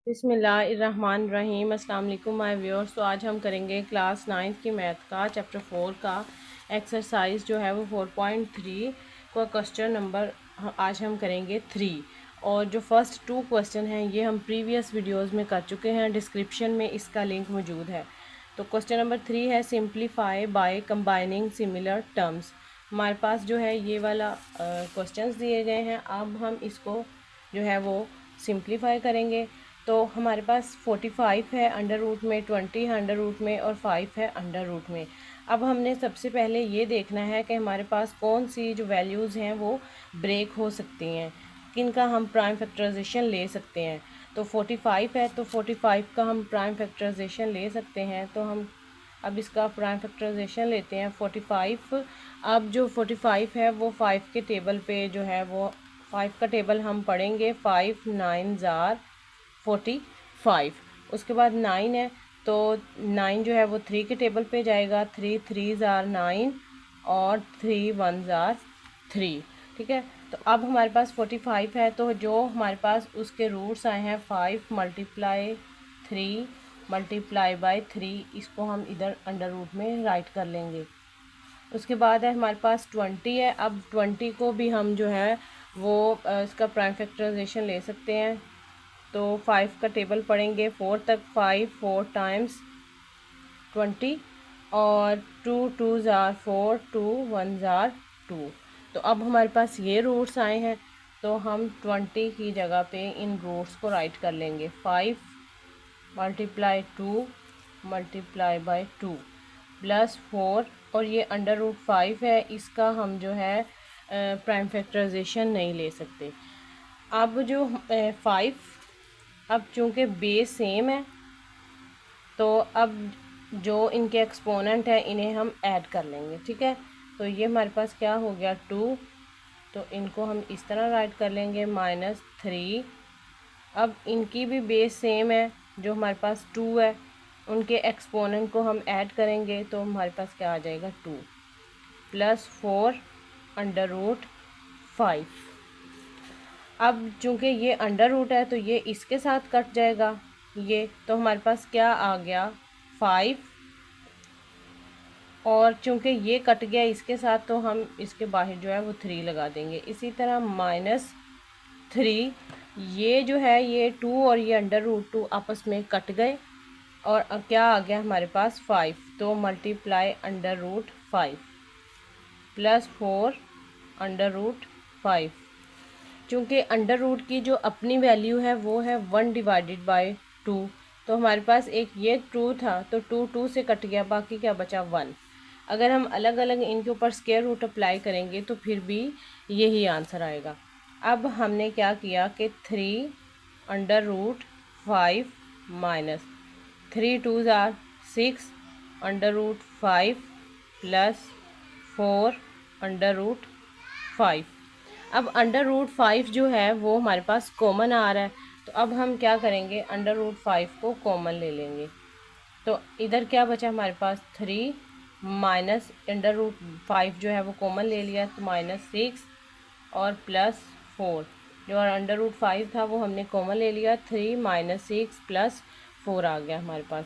बिस्मिल्लाहिर्रहमानिर्रहीम। अस्सलाम वालेकुम माय व्यूअर्स। तो आज हम करेंगे क्लास 9 की मैथ का चैप्टर 4 का एक्सरसाइज जो है वो 4.3 का क्वेश्चन नंबर आज हम करेंगे 3। और जो फर्स्ट 2 क्वेश्चन हैं ये हम प्रीवियस वीडियोस में कर चुके हैं, डिस्क्रिप्शन में इसका लिंक मौजूद है। तो क्वेश्चन नंबर 3 है simplify by combining similar terms. हमारे पास जो है ये वाला क्वेश्चंस दिए गए हैं। अब हम इसको जो है वो सिंप्लीफाई करेंगे। तो हमारे पास 45 है अंडर रूट में, 20 है अंडर रूट में और 5 है अंडर रूट में। अब हमने सबसे पहले ये देखना है कि हमारे पास कौन सी जो वैल्यूज़ हैं वो ब्रेक हो सकती हैं, किनका हम प्राइम फैक्टराइजेशन ले सकते हैं। तो 45 है तो 45 का हम प्राइम फैक्टराइजेशन ले सकते हैं। तो हम अब इसका प्राइम फैक्टराइजेशन लेते हैं 45। अब जो 45 है वो 5 के टेबल पे जो है वो 5 का टेबल हम पढ़ेंगे। 5 9 ज़ार 45। उसके बाद 9 है तो 9 जो है वो 3 के टेबल पे जाएगा। 3 3 ज़ार 9 और 3 1 ज़ार 3। ठीक है, तो अब हमारे पास 45 है तो जो हमारे पास उसके रूट्स आए हैं 5 मल्टीप्लाई 3 मल्टीप्लाई बाय 3, इसको हम इधर अंडर रूट में राइट कर लेंगे। उसके बाद है हमारे पास 20 है। अब 20 को भी हम जो है वो इसका प्राइम फैक्टराइजेशन ले सकते हैं। तो 5 का टेबल पढ़ेंगे 4 तक। 5 4 टाइम्स 20 और 2 2 ज़ार 4 2 1 ज़ार 2। तो अब हमारे पास ये रूट्स आए हैं तो हम 20 की जगह पे इन रूट्स को राइट कर लेंगे। 5 मल्टीप्लाई 2 मल्टीप्लाई बाय 2 प्लस 4 और ये अंडर रूट 5 है, इसका हम जो है प्राइम फैक्टराइजेशन नहीं ले सकते। अब जो 5, अब चूँकि बेस सेम है तो अब जो इनके एक्सपोनेंट है इन्हें हम ऐड कर लेंगे। ठीक है, तो ये हमारे पास क्या हो गया 2, तो इनको हम इस तरह राइट कर लेंगे -3। अब इनकी भी बेस सेम है, जो हमारे पास 2 है उनके एक्सपोनेंट को हम ऐड करेंगे तो हमारे पास क्या आ जाएगा 2 प्लस 4 अंडर रूट 5। अब चूँकि ये अंडर रूट है तो ये इसके साथ कट जाएगा ये, तो हमारे पास क्या आ गया 5। और चूँकि ये कट गया इसके साथ तो हम इसके बाहर जो है वो 3 लगा देंगे। इसी तरह -3, ये जो है ये 2 और ये अंडर रूट 2 आपस में कट गए और अब क्या आ गया हमारे पास 5। तो multiply under root 5 plus 4 under root 5। चूँकि अंडर रूट की जो अपनी वैल्यू है वो है 1 डिवाइडेड बाय 2, तो हमारे पास एक ये 2 था तो 2 2 से कट गया, बाकी क्या बचा 1। अगर हम अलग अलग इनके ऊपर स्क्वायर रूट अप्लाई करेंगे तो फिर भी यही आंसर आएगा। अब हमने क्या किया कि 3 अंडर रूट 5 माइनस 3 2 ज़ार 6 under root 5 plus 4 under root 5। अब अंडर रूट 5 जो है वो हमारे पास कॉमन आ रहा है, तो अब हम क्या करेंगे अंडर रूट 5 को कॉमन ले लेंगे। तो इधर क्या बचा हमारे पास 3 माइनस अंडर रूट 5 जो है वो कॉमन ले लिया तो -6 और प्लस 4। जो अंडर रूट 5 था वो हमने कॉमन ले लिया, 3 -6 प्लस 4 आ गया हमारे पास।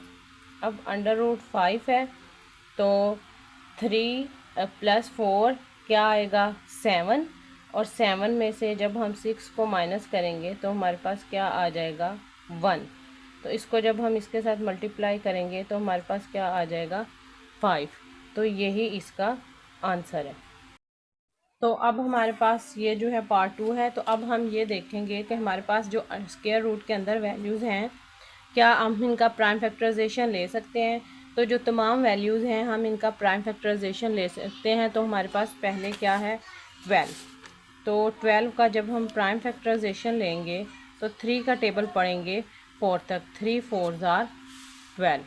अब अंडर रूट 5 है तो 3 प्लस 4 क्या आएगा 7, और 7 में से जब हम 6 को माइनस करेंगे तो हमारे पास क्या आ जाएगा 1। तो इसको जब हम इसके साथ मल्टीप्लाई करेंगे तो हमारे पास क्या आ जाएगा 5। तो यही इसका आंसर है। तो अब हमारे पास ये जो है पार्ट 2 है। तो अब हम ये देखेंगे कि हमारे पास जो स्क्वायर रूट के अंदर वैल्यूज़ हैं क्या हम इनका प्राइम फैक्टराइजेशन ले सकते हैं। तो जो तमाम वैल्यूज़ हैं हम इनका प्राइम फैक्टराइजेशन ले सकते हैं। तो हमारे पास पहले क्या है 12, तो 12 का जब हम प्राइम फैक्टराइजेशन लेंगे तो 3 का टेबल पढ़ेंगे 4 तक। 3 4 ज़ार 12।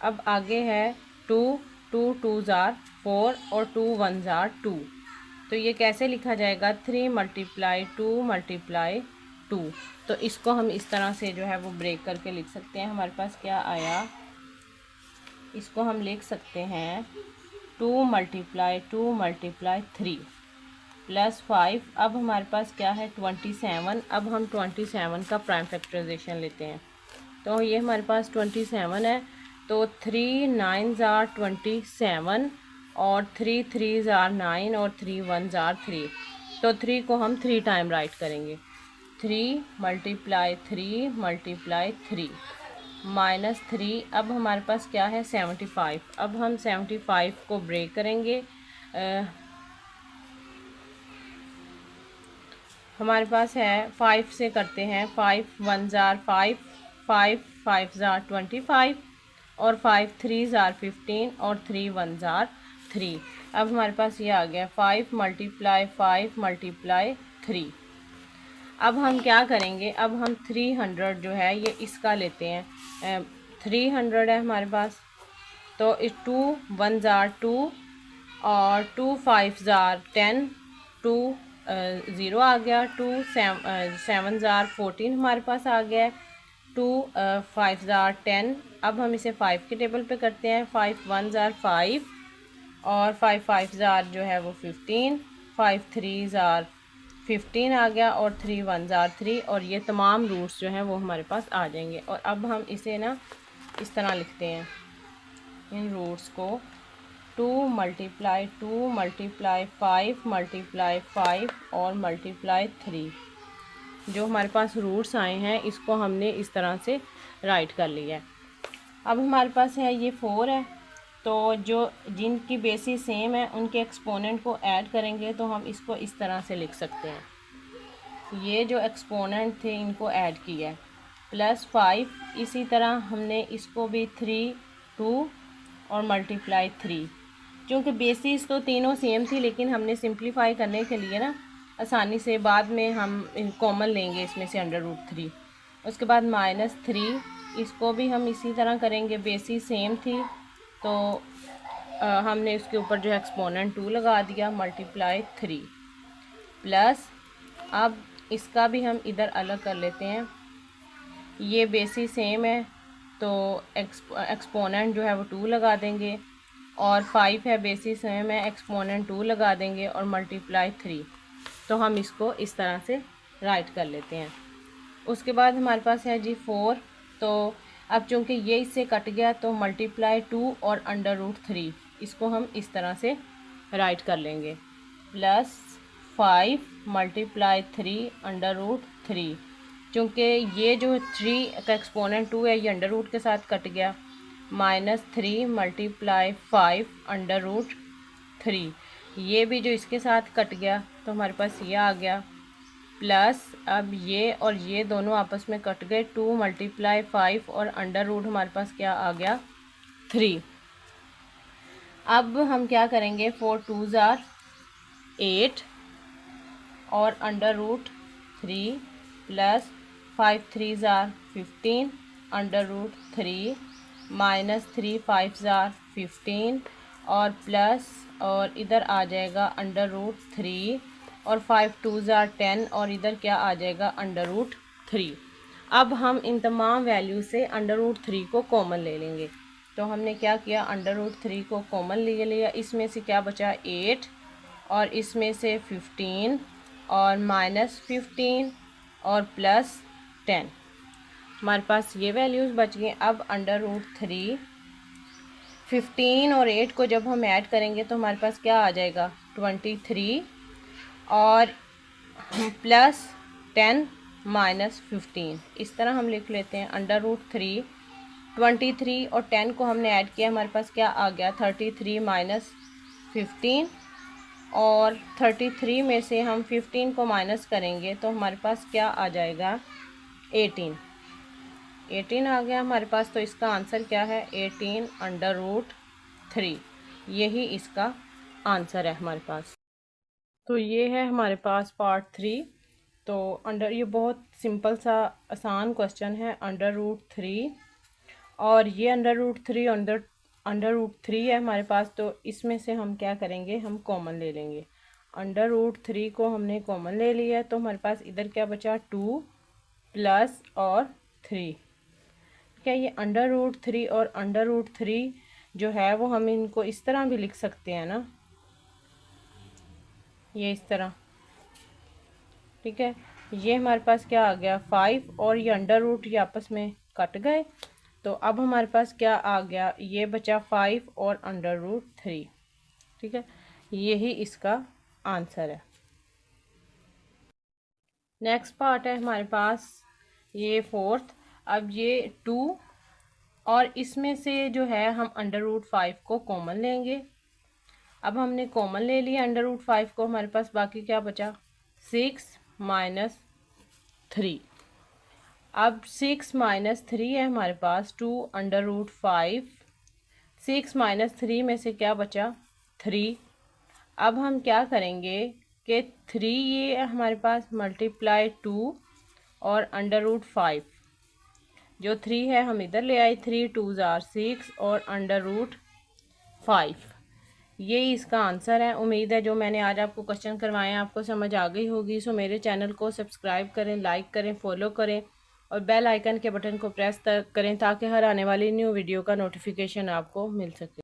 अब आगे है 2 2 2 ज़ार 4 और 2 1 ज़ार 2। तो ये कैसे लिखा जाएगा 3 मल्टीप्लाई 2 मल्टीप्लाई 2। तो इसको हम इस तरह से जो है वो ब्रेक करके लिख सकते हैं। हमारे पास क्या आया, इसको हम लिख सकते हैं 2 मल्टीप्लाई 3 प्लस 5। अब हमारे पास क्या है 27। अब हम 27 का प्राइम फैक्टराइजेशन लेते हैं। तो ये हमारे पास 27 है, तो 3 9s आर 27 और 3 3s आर 9 और 3 1s आर 3। तो 3 को हम 3 टाइम राइट करेंगे। 3 मल्टीप्लाई 3 मल्टीप्लाई 3 माइनस 3। अब हमारे पास क्या है 75। अब हम 75 को ब्रेक करेंगे। हमारे पास है 5 से करते हैं। 5 1s आर 5, 5 5s आर 25 और 5 3s आर 15 और 3 1s आर 3। अब हमारे पास ये आ गया 5 मल्टीप्लाई 5 मल्टीप्लाई 3। अब हम क्या करेंगे, अब हम 300 जो है ये इसका लेते हैं। 300 है हमारे पास, तो 2 1s आर 2 और 2 5s आर 10, 2 ज़ीरो आ गया। 2 7s आर 14 हमारे पास आ गया है। 2 5s आर 10। अब हम इसे 5 के टेबल पे करते हैं। 5 1s आर 5 और 5 5s आर जो है वो 15, 5 3s आर 15 आ गया और 3 1s आर 3। और ये तमाम रूट्स जो हैं वो हमारे पास आ जाएंगे। और अब हम इसे ना इस तरह लिखते हैं, इन रूट्स को 2 मल्टीप्लाई 2 मल्टीप्लाई 5 मल्टीप्लाई 5 और मल्टीप्लाई 3। जो हमारे पास रूट्स आए हैं इसको हमने इस तरह से राइट कर लिया है। अब हमारे पास है ये 4 है, तो जो जिनकी बेसिस सेम है उनके एक्सपोनेंट को ऐड करेंगे तो हम इसको इस तरह से लिख सकते हैं। ये जो एक्सपोनेंट थे इनको ऐड किया है प्लस 5। इसी तरह हमने इसको भी 3 2 और मल्टीप्लाई 3। क्योंकि बेसिस तो तीनों सेम थी लेकिन हमने सिंप्लीफाई करने के लिए ना आसानी से बाद में हम कॉमन लेंगे इसमें से √3। उसके बाद -3, इसको भी हम इसी तरह करेंगे, बेसिस सेम थी तो हमने इसके ऊपर जो एक्सपोनेंट 2 लगा दिया मल्टीप्लाई 3 प्लस। अब इसका भी हम इधर अलग कर लेते हैं। ये बेसिस सेम है तो एक्सपोनेंट जो है वो 2 लगा देंगे और 5 है बेसिस सेम है, एक्सपोनेंट 2 लगा देंगे और मल्टीप्लाई 3। तो हम इसको इस तरह से राइट कर लेते हैं। उसके बाद हमारे पास है जी 4। तो अब चूँकि ये इससे कट गया तो मल्टीप्लाई 2 और √3 इसको हम इस तरह से राइट कर लेंगे प्लस 5 मल्टीप्लाई 3 √3। चूँकि ये जो 3 का एक्सपोनेंट 2 है ये अंडर रूट के साथ कट गया, -3 मल्टीप्लाई 5 √3। ये भी जो इसके साथ कट गया तो हमारे पास ये आ गया प्लस। अब ये और ये दोनों आपस में कट गए, 2 मल्टीप्लाई 5 और अंडर रूट हमारे पास क्या आ गया 3। अब हम क्या करेंगे 4 2s आर 8 और √3 plus 5 3s are 15 √3 -3 5s are 15 और प्लस और इधर आ जाएगा √3 और 5 2s आर 10 और इधर क्या आ जाएगा √3। अब हम इन तमाम वैल्यू से √3 को कॉमन ले लेंगे। तो हमने क्या किया √3 को कॉमन ले लिया। इसमें से क्या बचा 8 और इसमें से 15 और -15 और प्लस 10। हमारे पास ये वैल्यूज़ बच गए। अब √3 15 और 8 को जब हम ऐड करेंगे तो हमारे पास क्या आ जाएगा 23 और प्लस 10 -15। इस तरह हम लिख लेते हैं √3 23 और 10 को हमने ऐड किया, हमारे पास क्या आ गया 33 -15 और 33 में से हम 15 को माइनस करेंगे तो हमारे पास क्या आ जाएगा 18 आ गया हमारे पास। तो इसका आंसर क्या है 18 √3। यही इसका आंसर है हमारे पास। तो ये है हमारे पास पार्ट 3। तो ये बहुत सिंपल सा आसान क्वेश्चन है √3 और ये √3 है हमारे पास। तो इसमें से हम क्या करेंगे हम कॉमन ले लेंगे। √3 को हमने कॉमन ले लिया तो हमारे पास इधर क्या बचा 2 प्लस और 3। क्या ये √3 और √3 जो है वो हम इनको इस तरह भी लिख सकते हैं ना, ये इस तरह ठीक है, ये हमारे पास क्या आ गया 5 और ये अंडर रूट ये आपस में कट गए। तो अब हमारे पास क्या आ गया, ये बचा 5 और अंडर रूट 3। ठीक है, यही इसका आंसर है। नेक्स्ट पार्ट है हमारे पास ये फोर्थ। अब ये 2 और इसमें से जो है हम अंडर रूट 5 को कॉमन लेंगे। अब हमने कॉमन ले लिया अंडर रूट 5 को, हमारे पास बाकी क्या बचा 6 माइनस 3। अब 6 माइनस 3 है हमारे पास 2 अंडर रूट 5। 6 माइनस 3 में से क्या बचा 3। अब हम क्या करेंगे कि 3 ये हमारे पास मल्टीप्लाई 2 और अंडर रूट 5, जो 3 है हम इधर ले आए, 3 2 ज़ार 6 और अंडर रूट 5। ये इसका आंसर है। उम्मीद है जो मैंने आज आपको क्वेश्चन करवाए हैं आपको समझ आ गई होगी। सो मेरे चैनल को सब्सक्राइब करें, लाइक करें, फॉलो करें और बेल आइकन के बटन को प्रेस करें ताकि हर आने वाली न्यू वीडियो का नोटिफिकेशन आपको मिल सके।